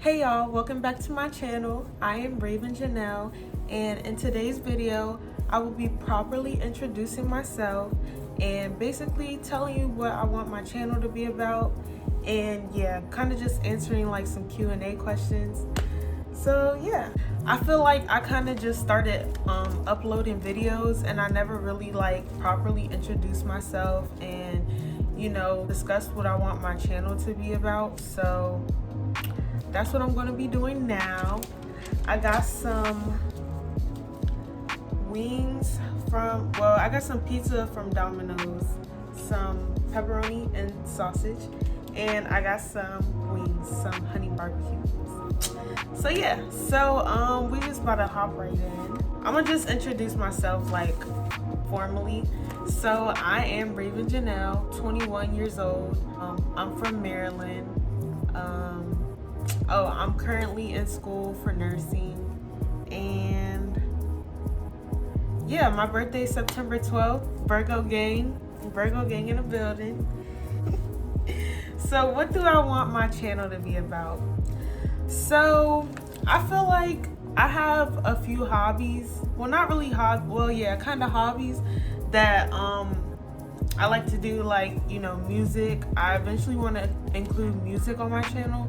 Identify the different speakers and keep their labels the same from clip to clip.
Speaker 1: Hey y'all, welcome back to my channel. I am Rayvin Janelle, and in today's video I will be properly introducing myself and basically telling you what I want my channel to be about, and yeah, kind of just answering like some Q&A questions. So yeah, I feel like I kind of just started uploading videos and I never really like properly introduced myself and discussed what I want my channel to be about. So that's what I'm going to be doing now. I got some wings I got some pizza from Domino's, some pepperoni and sausage, and I got some wings, some honey barbecue. So yeah, we just about to hop right in. I'm gonna just introduce myself like formally. So I am Rayvin Janelle, 21 years old. I'm from Maryland. I'm currently in school for nursing, and yeah, my birthday is September 12th. Virgo gang in the building. So what do I want my channel to be about? So I feel like I have a few hobbies. Well, not really kind of hobbies that I like to do, like music. I eventually want to include music on my channel,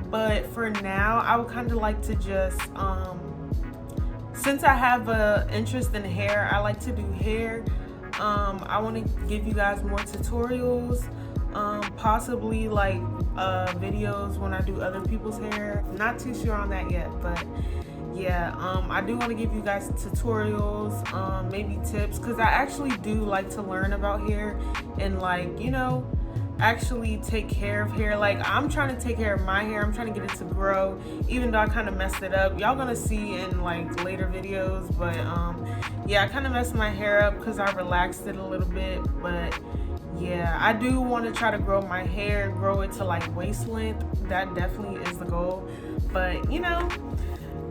Speaker 1: but for now I would kind of like to just since I have an interest in hair, I like to do hair. I want to give you guys more tutorials, possibly like videos when I do other people's hair. Not too sure on that yet, but yeah, I do want to give you guys tutorials, maybe tips, because I actually do like to learn about hair and actually take care of hair. Like, I'm trying to take care of my hair. I'm trying to get it to grow, even though I kind of messed it up. Y'all gonna see in like later videos, but yeah, I kind of messed my hair up because I relaxed it a little bit. But yeah, I do want to try to grow my hair, grow it to like waist length. That definitely is the goal, but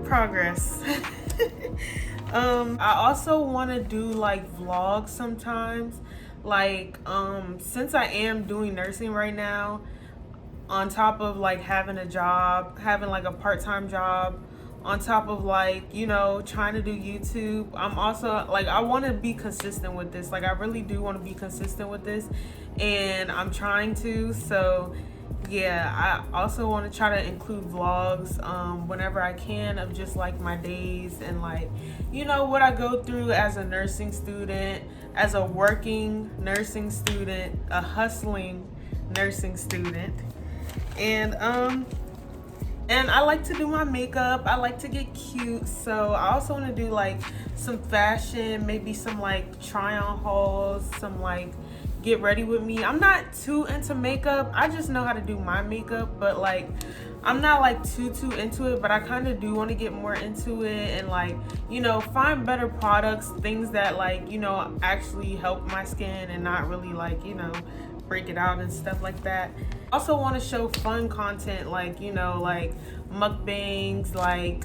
Speaker 1: progress. I also want to do like vlogs sometimes. Like since I am doing nursing right now, on top of like having a job, having like a part-time job, on top of like trying to do YouTube, I'm also like, I want to be consistent with this. Like, I really do want to be consistent with this, and I'm trying to. So yeah, I also want to try to include vlogs whenever I can, of just like my days and like what I go through as a nursing student, as a working nursing student, a hustling nursing student. And I like to do my makeup. I like to get cute, so I also want to do like some fashion, maybe some like try on hauls, some like get ready with me. I'm not too into makeup. I just know how to do my makeup, but like I'm not like too into it, but I kind of do want to get more into it and like find better products, things that like actually help my skin and not really like break it out and stuff like that. Also want to show fun content, like like mukbangs, like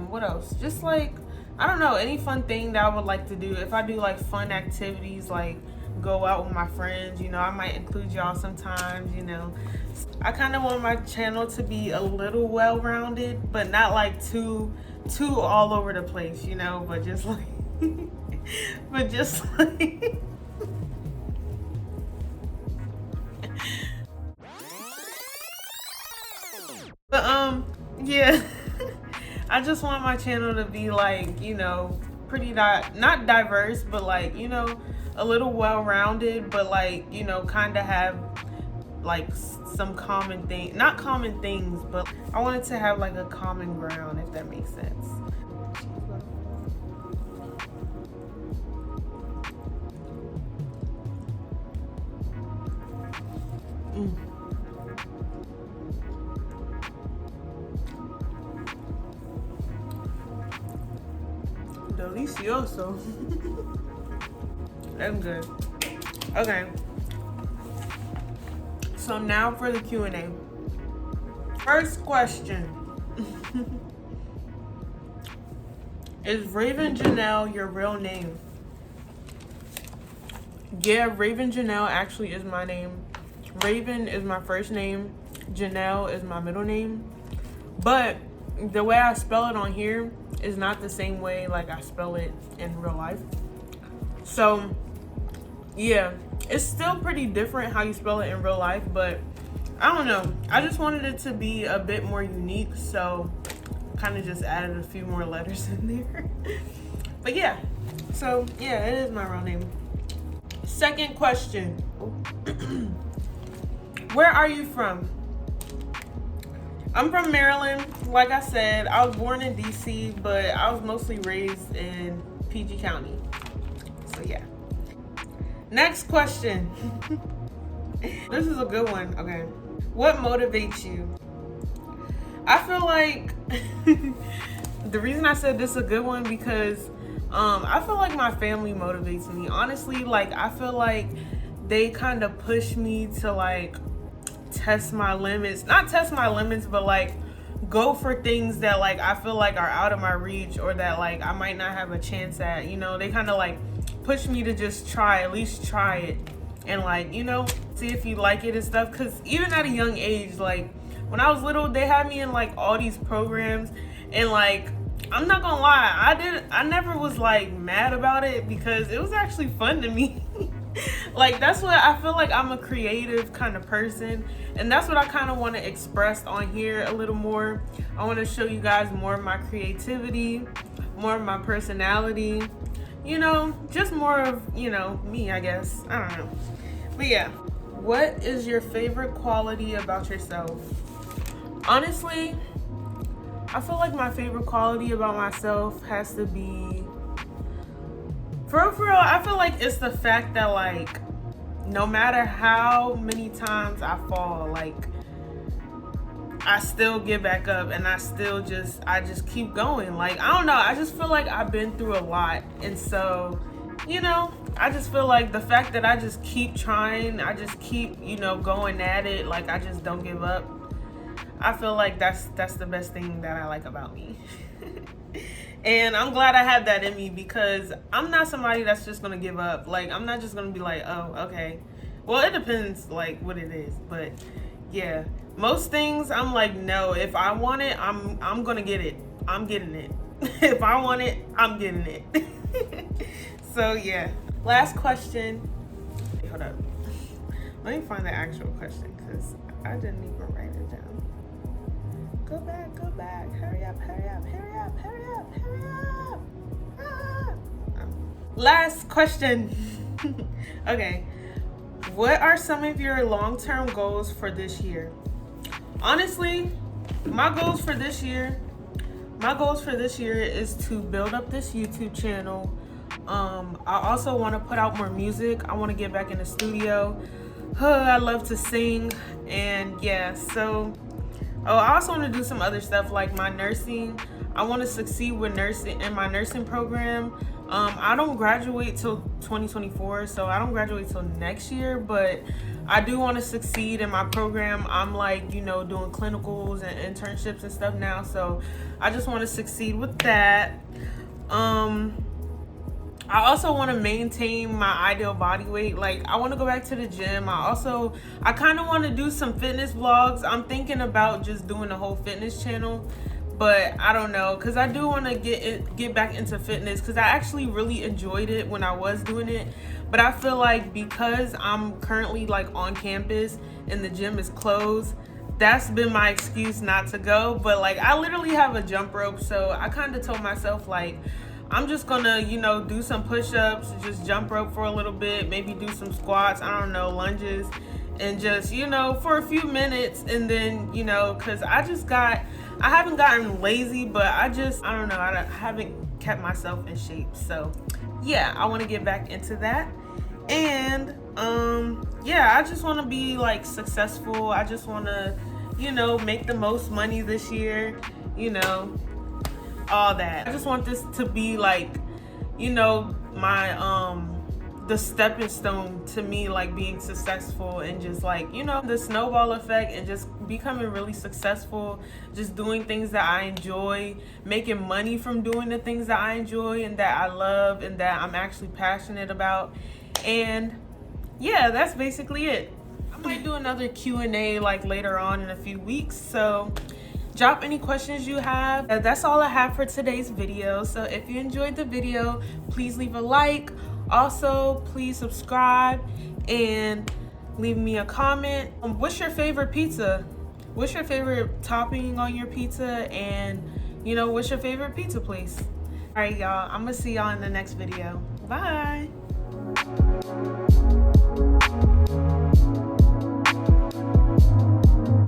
Speaker 1: what else, just like I don't know, any fun thing that I would like to do. If I do like fun activities, like go out with my friends, I might include y'all sometimes. I kind of want my channel to be a little well-rounded, but not like too all over the place, but just like but just like but yeah. I just want my channel to be like pretty not diverse, but like a little well-rounded, but like kind of have like some common thing, not common things, but I wanted to have like a common ground, if that makes sense. Delicioso. I'm good. Okay. So now for the Q&A. First question. Is Rayvin Janelle your real name? Yeah, Rayvin Janelle actually is my name. Rayvin is my first name. Janelle is my middle name. But the way I spell it on here is not the same way like I spell it in real life. So yeah, it's still pretty different how you spell it in real life, but I don't know. I just wanted it to be a bit more unique, so kind of just added a few more letters in there. But yeah, so yeah, it is my real name. Second question. Where are you from? I'm from Maryland. Like I said, I was born in DC, but I was mostly raised in PG County. So yeah. Next question. This is a good one. Okay. What motivates you? I feel like the reason I said this is a good one because I feel like my family motivates me. Honestly, like I feel like they kind of push me to like test my limits. Not test my limits, but like go for things that like I feel like are out of my reach or that like I might not have a chance at. You know, they kind of like push me to just try, at least try it. And like, you know, see if you like it and stuff. Because even at a young age, like when I was little, they had me in like all these programs. And like, I'm not gonna lie, I never was like mad about it because it was actually fun to me. Like that's what I feel like. I'm a creative kind of person, and that's what I kind of want to express on here a little more. I want to show you guys more of my creativity, more of my personality, you know, just more of, you know, me, I guess. I don't know. But yeah, what is your favorite quality about yourself? Honestly, I feel like my favorite quality about myself has to be, for real, I feel like it's the fact that like no matter how many times I fall, like I still get back up and I just keep going. Like I don't know, I just feel like I've been through a lot, and so, you know, I just feel like the fact that I just keep trying, I just keep, you know, going at it, like I just don't give up. I feel like that's the best thing that I like about me. And I'm glad I have that in me because I'm not somebody that's just gonna give up. Like I'm not just gonna be like, oh, okay. Well, it depends like what it is, but yeah, most things I'm like, no, if I want it, I'm gonna get it. I'm getting it. If I want it, I'm getting it. So yeah. Last question. Hold up. Let me find the actual question because I didn't even write it down. Go back. Hurry up. Ah. Last question. Okay. What are some of your long-term goals for this year? Honestly, my goals for this year is to build up this YouTube channel. I also want to put out more music. I want to get back in the studio. I love to sing, and yeah, so I also want to do some other stuff like my nursing. I want to succeed with nursing in my nursing program. I don't graduate till 2024, so I don't graduate till next year, but I do want to succeed in my program. I'm like, you know, doing clinicals and internships and stuff now, so I just want to succeed with that. I also want to maintain my ideal body weight. Like I want to go back to the gym. I kind of want to do some fitness vlogs. I'm thinking about just doing a whole fitness channel, but I don't know, because I do want to get back into fitness because I actually really enjoyed it when I was doing it. But I feel like because I'm currently like on campus and the gym is closed, that's been my excuse not to go. But like I literally have a jump rope, so I kind of told myself like I'm just gonna, you know, do some push-ups, just jump rope for a little bit, maybe do some squats, I don't know, lunges, and just, you know, for a few minutes. And then, you know, because I haven't gotten lazy, but I don't know, I haven't kept myself in shape. So yeah, I want to get back into that. And yeah, I just want to be like successful. I just want to, you know, make the most money this year, you know, all that. I just want this to be like, you know, my the stepping stone to me like being successful, and just like, you know, the snowball effect, and just becoming really successful, just doing things that I enjoy, making money from doing the things that I enjoy and that I love and that I'm actually passionate about. And yeah, that's basically it. I might do another Q&A like later on in a few weeks, so Drop any questions you have. That's all I have for today's video. So if you enjoyed the video, please leave a like. Also, please subscribe and leave me a comment. What's your favorite pizza? What's your favorite topping on your pizza? And you know, what's your favorite pizza place? All right, y'all, I'm gonna see y'all in the next video. Bye.